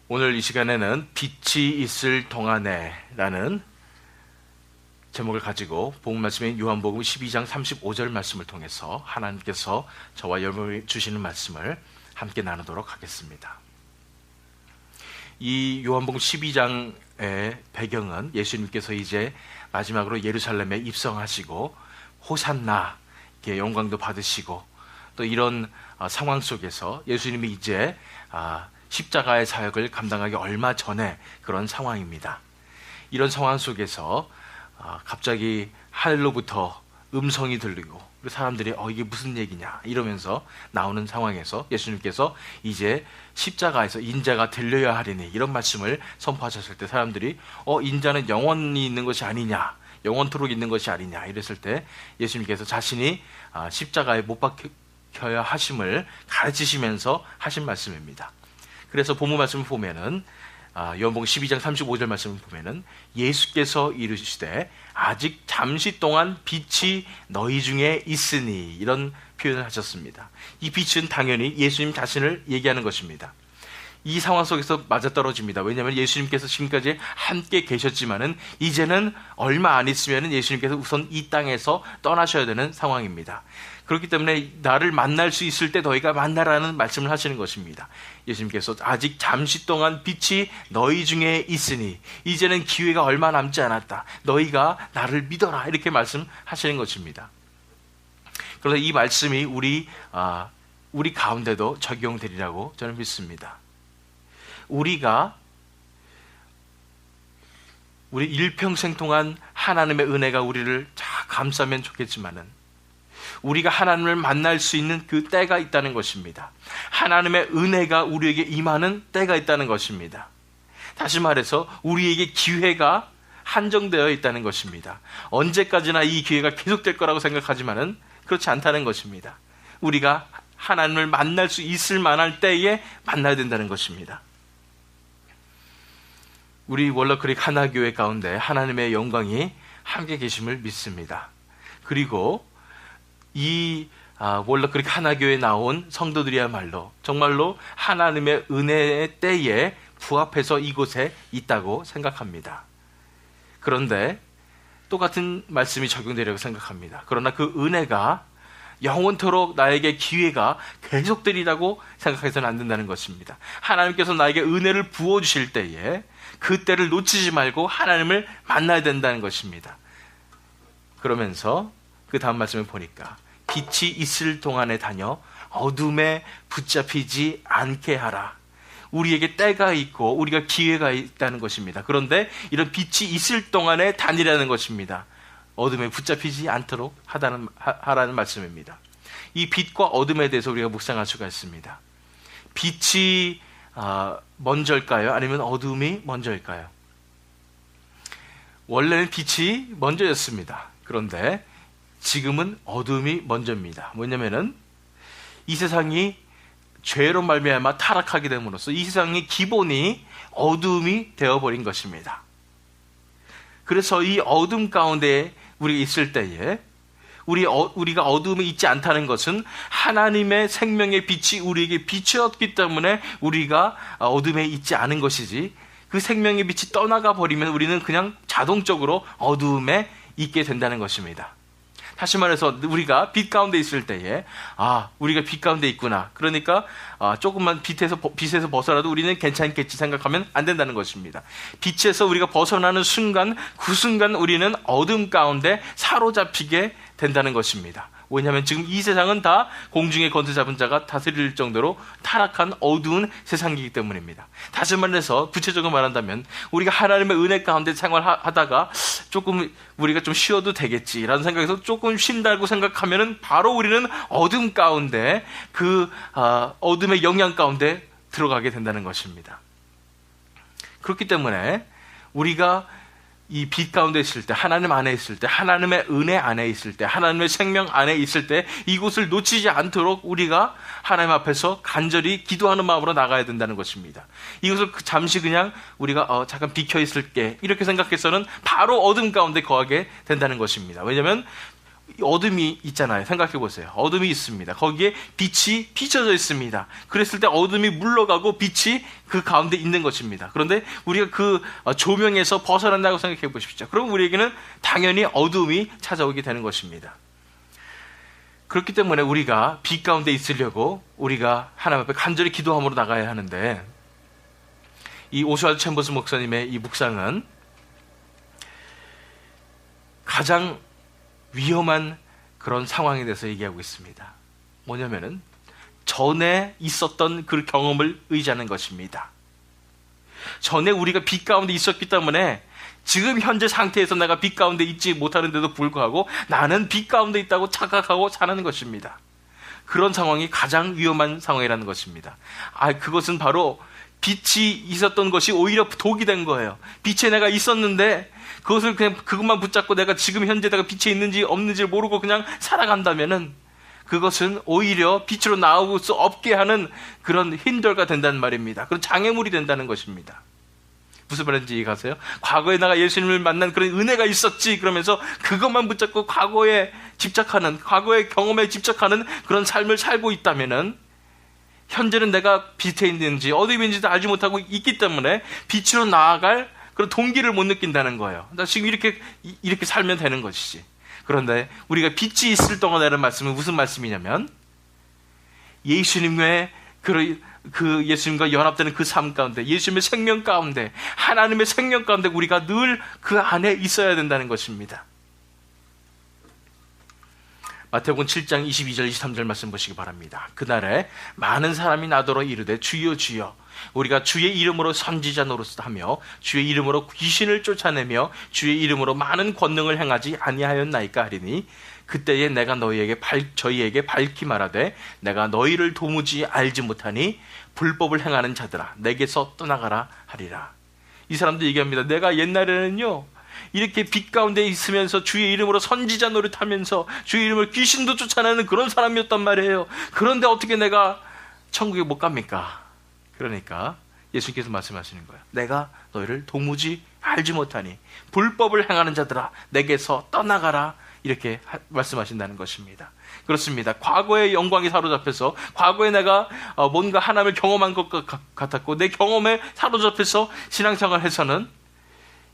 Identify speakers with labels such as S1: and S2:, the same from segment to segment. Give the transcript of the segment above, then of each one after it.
S1: 오늘 이 시간에는 빛이 있을 동안에 라는 제목을 가지고 복음 말씀인 요한복음 12장 35절 말씀을 통해서 하나님께서 저와 여러분에게 주시는 말씀을 함께 나누도록 하겠습니다. 이 요한복음 12장의 배경은 예수님께서 이제 마지막으로 예루살렘에 입성하시고 호산나 영광도 받으시고 또 이런 상황 속에서 예수님이 이제 십자가의 사역을 감당하기 얼마 전에 그런 상황입니다. 이런 상황 속에서 갑자기 하늘로부터 음성이 들리고 사람들이 이게 무슨 얘기냐 이러면서 나오는 상황에서 예수님께서 이제 십자가에서 인자가 들려야 하리니 이런 말씀을 선포하셨을 때 사람들이 인자는 영원히 있는 것이 아니냐, 영원토록 있는 것이 아니냐 이랬을 때 예수님께서 자신이 십자가에 못 박혀야 하심을 가르치시면서 하신 말씀입니다. 그래서 본문 말씀을 보면은 요한복음 12장 35절 말씀을 보면은 예수께서 이르시되 아직 잠시 동안 빛이 너희 중에 있으니 이런 표현을 하셨습니다. 이 빛은 당연히 예수님 자신을 얘기하는 것입니다. 이 상황 속에서 맞아떨어집니다. 왜냐하면 예수님께서 지금까지 함께 계셨지만은 이제는 얼마 안 있으면은 예수님께서 우선 이 땅에서 떠나셔야 되는 상황입니다. 그렇기 때문에 나를 만날 수 있을 때 너희가 만나라는 말씀을 하시는 것입니다. 예수님께서 아직 잠시 동안 빛이 너희 중에 있으니 이제는 기회가 얼마 남지 않았다. 너희가 나를 믿어라 이렇게 말씀하시는 것입니다. 그래서 이 말씀이 우리 가운데도 적용되리라고 저는 믿습니다. 우리 일평생 동안 하나님의 은혜가 우리를 잘 감싸면 좋겠지만은 우리가 하나님을 만날 수 있는 그 때가 있다는 것입니다. 하나님의 은혜가 우리에게 임하는 때가 있다는 것입니다. 다시 말해서 우리에게 기회가 한정되어 있다는 것입니다. 언제까지나 이 기회가 계속될 거라고 생각하지만은 그렇지 않다는 것입니다. 우리가 하나님을 만날 수 있을 만한 때에 만나야 된다는 것입니다. 우리 월러크릭 하나교회 가운데 하나님의 영광이 함께 계심을 믿습니다. 그리고 이 월러크릭 하나교회에 나온 성도들이야말로 정말로 하나님의 은혜의 때에 부합해서 이곳에 있다고 생각합니다. 그런데 똑같은 말씀이 적용되리라고 생각합니다. 그러나 그 은혜가 영원토록 나에게 기회가 계속되리라고 생각해서는 안 된다는 것입니다. 하나님께서 나에게 은혜를 부어주실 때에 그 때를 놓치지 말고 하나님을 만나야 된다는 것입니다. 그러면서 그 다음 말씀을 보니까 빛이 있을 동안에 다녀 어둠에 붙잡히지 않게 하라. 우리에게 때가 있고 우리가 기회가 있다는 것입니다. 그런데 이런 빛이 있을 동안에 다니라는 것입니다. 어둠에 붙잡히지 않도록 하라는 말씀입니다. 이 빛과 어둠에 대해서 우리가 묵상할 수가 있습니다. 빛이 먼저일까요? 아니면 어둠이 먼저일까요? 원래는 빛이 먼저였습니다. 그런데 지금은 어둠이 먼저입니다. 뭐냐면은 이 세상이 죄로 말미암아 타락하게 됨으로써 이 세상의 기본이 어둠이 되어버린 것입니다. 그래서 이 어둠 가운데 우리가 있을 때에 우리가 어둠에 있지 않다는 것은 하나님의 생명의 빛이 우리에게 비추었기 때문에 우리가 어둠에 있지 않은 것이지, 그 생명의 빛이 떠나가 버리면 우리는 그냥 자동적으로 어둠에 있게 된다는 것입니다. 다시 말해서 우리가 빛 가운데 있을 때에 우리가 빛 가운데 있구나, 그러니까 조금만 빛에서 벗어나도 우리는 괜찮겠지 생각하면 안 된다는 것입니다. 빛에서 우리가 벗어나는 순간, 그 순간 우리는 어둠 가운데 사로잡히게 된다는 것입니다. 왜냐하면 지금 이 세상은 다 공중에 건져 잡은 자가 다스릴 정도로 타락한 어두운 세상이기 때문입니다. 다시 말해서 구체적으로 말한다면 우리가 하나님의 은혜 가운데 생활하다가 조금 우리가 좀 쉬어도 되겠지라는 생각에서 조금 쉰다고 생각하면은 바로 우리는 어둠 가운데 그 어둠의 영향 가운데 들어가게 된다는 것입니다. 그렇기 때문에 우리가 이 빛 가운데 있을 때, 하나님 안에 있을 때, 하나님의 은혜 안에 있을 때, 하나님의 생명 안에 있을 때 이곳을 놓치지 않도록 우리가 하나님 앞에서 간절히 기도하는 마음으로 나가야 된다는 것입니다. 이것을 잠시 그냥 우리가 잠깐 비켜 있을게 이렇게 생각해서는 바로 어둠 가운데 거하게 된다는 것입니다. 왜냐하면 어둠이 있잖아요. 생각해 보세요. 어둠이 있습니다. 거기에 빛이 비춰져 있습니다. 그랬을 때 어둠이 물러가고 빛이 그 가운데 있는 것입니다. 그런데 우리가 그 조명에서 벗어난다고 생각해 보십시오. 그럼 우리에게는 당연히 어둠이 찾아오게 되는 것입니다. 그렇기 때문에 우리가 빛 가운데 있으려고 우리가 하나님 앞에 간절히 기도함으로 나가야 하는데, 이 오스왈드 챔버스 목사님의 이 묵상은 가장 위험한 그런 상황에 대해서 얘기하고 있습니다. 뭐냐면은 전에 있었던 그 경험을 의지하는 것입니다. 전에 우리가 빛 가운데 있었기 때문에 지금 현재 상태에서 내가 빛 가운데 있지 못하는데도 불구하고 나는 빛 가운데 있다고 착각하고 사는 것입니다. 그런 상황이 가장 위험한 상황이라는 것입니다. 그것은 바로 빛이 있었던 것이 오히려 독이 된 거예요. 빛에 내가 있었는데 그것을 그냥 그것만 붙잡고 내가 지금 현재 내가 빛에 있는지 없는지를 모르고 그냥 살아간다면은 그것은 오히려 빛으로 나올 수 없게 하는 그런 힌들가 된다는 말입니다. 그런 장애물이 된다는 것입니다. 무슨 말인지 이해가세요? 과거에 내가 예수님을 만난 그런 은혜가 있었지 그러면서 그것만 붙잡고 과거에 집착하는, 과거의 경험에 집착하는 그런 삶을 살고 있다면은 현재는 내가 빛에 있는지 어디에 있는지도 알지 못하고 있기 때문에 빛으로 나아갈 그런 동기를 못 느낀다는 거예요. 나 지금 이렇게 살면 되는 것이지. 그런데 우리가 빛이 있을 동안이라는 말씀은 무슨 말씀이냐면, 예수님의 그 예수님과 연합되는 그 삶 가운데, 예수님의 생명 가운데, 하나님의 생명 가운데 우리가 늘 그 안에 있어야 된다는 것입니다. 마태복음 7장 22절 23절 말씀 보시기 바랍니다. 그날에 많은 사람이 나더러 이르되 주여 주여 우리가 주의 이름으로 선지자 노릇하며 주의 이름으로 귀신을 쫓아내며 주의 이름으로 많은 권능을 행하지 아니하였나이까 하리니 그때에 내가 저희에게 밝히 말하되 내가 너희를 도무지 알지 못하니 불법을 행하는 자들아 내게서 떠나가라 하리라. 이 사람도 얘기합니다. 내가 옛날에는요 이렇게 빛 가운데 있으면서 주의 이름으로 선지자 노릇하면서 주의 이름으로 귀신도 쫓아내는 그런 사람이었단 말이에요. 그런데 어떻게 내가 천국에 못 갑니까? 그러니까 예수님께서 말씀하시는 거예요. 내가 너희를 도무지 알지 못하니 불법을 행하는 자들아 내게서 떠나가라, 이렇게 말씀하신다는 것입니다. 그렇습니다. 과거의 영광에 사로잡혀서 과거에 내가 뭔가 하나님을 경험한 것 같았고 내 경험에 사로잡혀서 신앙생활을 해서는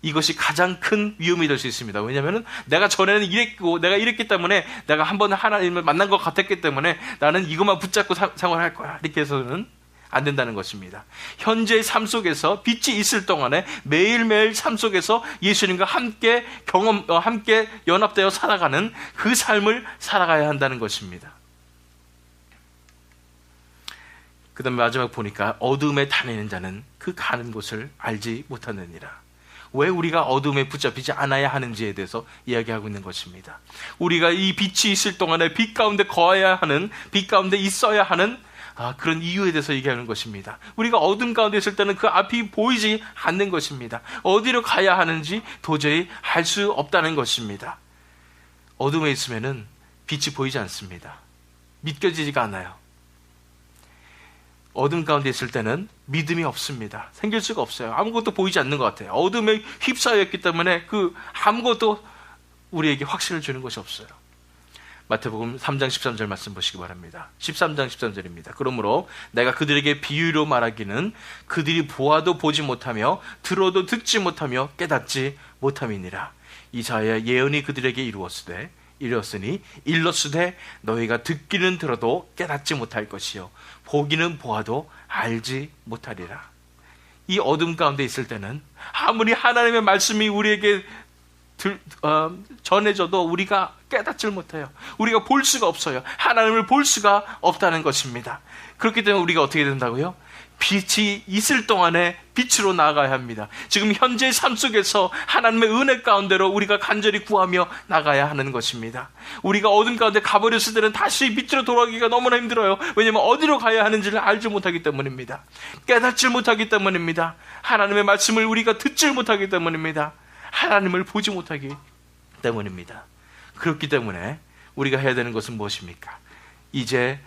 S1: 이것이 가장 큰 위험이 될 수 있습니다. 왜냐하면 내가 전에는 이랬고 내가 이랬기 때문에 내가 한번 하나님을 만난 것 같았기 때문에 나는 이것만 붙잡고 생활할 거야, 이렇게 해서는 안 된다는 것입니다. 현재의 삶 속에서 빛이 있을 동안에 매일매일 삶 속에서 예수님과 함께 함께 연합되어 살아가는 그 삶을 살아가야 한다는 것입니다. 그 다음에 마지막 보니까 어둠에 다니는 자는 그 가는 곳을 알지 못하느니라. 왜 우리가 어둠에 붙잡히지 않아야 하는지에 대해서 이야기하고 있는 것입니다. 우리가 이 빛이 있을 동안에 빛 가운데 거해야 하는, 빛 가운데 있어야 하는 그런 이유에 대해서 얘기하는 것입니다. 우리가 어둠 가운데 있을 때는 그 앞이 보이지 않는 것입니다. 어디로 가야 하는지 도저히 알 수 없다는 것입니다. 어둠에 있으면은 빛이 보이지 않습니다. 믿겨지지가 않아요. 어둠 가운데 있을 때는 믿음이 없습니다. 생길 수가 없어요. 아무것도 보이지 않는 것 같아요. 어둠에 휩싸여 있기 때문에 아무것도 우리에게 확신을 주는 것이 없어요. 마태복음 3장 13절 말씀 보시기 바랍니다. 13장 13절입니다. 그러므로 내가 그들에게 비유로 말하기는 그들이 보아도 보지 못하며 들어도 듣지 못하며 깨닫지 못함이니라. 이사야 예언이 그들에게 이르렀으니 너희가 듣기는 들어도 깨닫지 못할 것이요 보기는 보아도 알지 못하리라. 이 어둠 가운데 있을 때는 아무리 하나님의 말씀이 우리에게 전해져도 우리가 깨닫질 못해요. 우리가 볼 수가 없어요. 하나님을 볼 수가 없다는 것입니다. 그렇기 때문에 우리가 어떻게 된다고요? 빛이 있을 동안에 빛으로 나아가야 합니다. 지금 현재의 삶 속에서 하나님의 은혜 가운데로 우리가 간절히 구하며 나가야 하는 것입니다. 우리가 어둠 가운데 가버렸을 때는 다시 빛으로 돌아가기가 너무나 힘들어요. 왜냐하면 어디로 가야 하는지를 알지 못하기 때문입니다. 깨닫지 못하기 때문입니다. 하나님의 말씀을 우리가 듣지 못하기 때문입니다. 하나님을 보지 못하기 때문입니다. 그렇기 때문에 우리가 해야 되는 것은 무엇입니까? 이제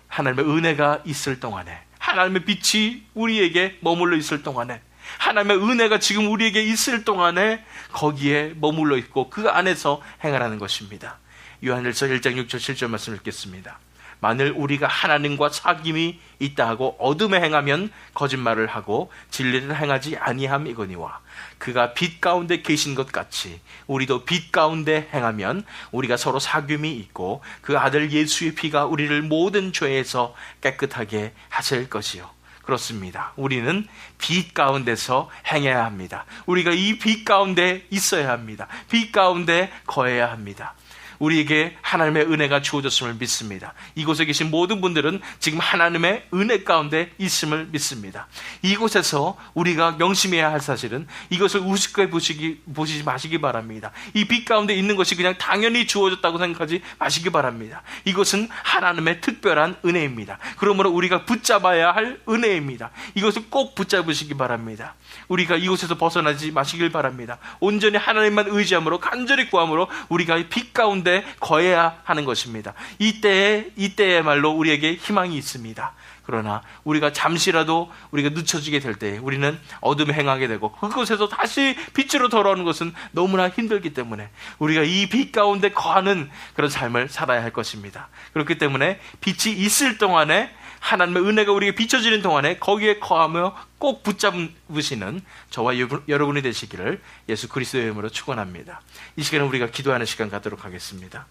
S1: 하나님의 은혜가 있을 동안에, 하나님의 빛이 우리에게 머물러 있을 동안에, 하나님의 은혜가 지금 우리에게 있을 동안에 거기에 머물러 있고 그 안에서 행하라는 것입니다. 요한일서 1장 6절 7절 말씀 읽겠습니다. 만일 우리가 하나님과 사귐이 있다 하고 어둠에 행하면 거짓말을 하고 진리를 행하지 아니함이거니와 그가 빛 가운데 계신 것 같이 우리도 빛 가운데 행하면 우리가 서로 사귐이 있고 그 아들 예수의 피가 우리를 모든 죄에서 깨끗하게 하실 것이요. 그렇습니다. 우리는 빛 가운데서 행해야 합니다. 우리가 이 빛 가운데 있어야 합니다. 빛 가운데 거해야 합니다. 우리에게 하나님의 은혜가 주어졌음을 믿습니다. 이곳에 계신 모든 분들은 지금 하나님의 은혜 가운데 있음을 믿습니다. 이곳에서 우리가 명심해야 할 사실은 이것을 우습게 보시지 마시기 바랍니다. 이 빛 가운데 있는 것이 그냥 당연히 주어졌다고 생각하지 마시기 바랍니다. 이것은 하나님의 특별한 은혜입니다. 그러므로 우리가 붙잡아야 할 은혜입니다. 이것을 꼭 붙잡으시기 바랍니다. 우리가 이곳에서 벗어나지 마시길 바랍니다. 온전히 하나님만 의지함으로 간절히 구함으로 우리가 이 빛 가운데 거해야 하는 것입니다. 이때야말로 우리에게 희망이 있습니다. 그러나 우리가 잠시라도 우리가 늦춰지게 될 때 우리는 어둠에 행하게 되고 그곳에서 다시 빛으로 돌아오는 것은 너무나 힘들기 때문에 우리가 이 빛 가운데 거하는 그런 삶을 살아야 할 것입니다. 그렇기 때문에 빛이 있을 동안에 하나님의 은혜가 우리에게 비춰지는 동안에 거기에 거하며 꼭 붙잡으시는 저와 여러분이 되시기를 예수 그리스도의 이름으로 축원합니다. 이 시간에 우리가 기도하는 시간 갖도록 하겠습니다.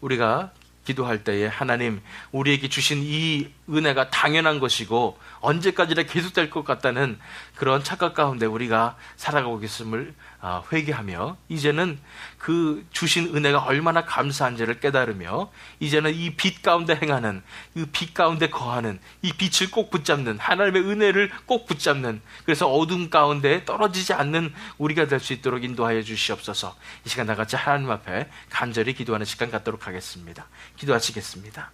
S1: 우리가 기도할 때에 하나님 우리에게 주신 이 은혜가 당연한 것이고 언제까지나 계속될 것 같다는 그런 착각 가운데 우리가 살아가고 있음을 회개하며 이제는 그 주신 은혜가 얼마나 감사한지를 깨달으며 이제는 이 빛 가운데 행하는 이 빛 가운데 거하는 이 빛을 꼭 붙잡는 하나님의 은혜를 꼭 붙잡는 그래서 어둠 가운데 떨어지지 않는 우리가 될 수 있도록 인도하여 주시옵소서. 이 시간 나같이 하나님 앞에 간절히 기도하는 시간 갖도록 하겠습니다. 기도하시겠습니다.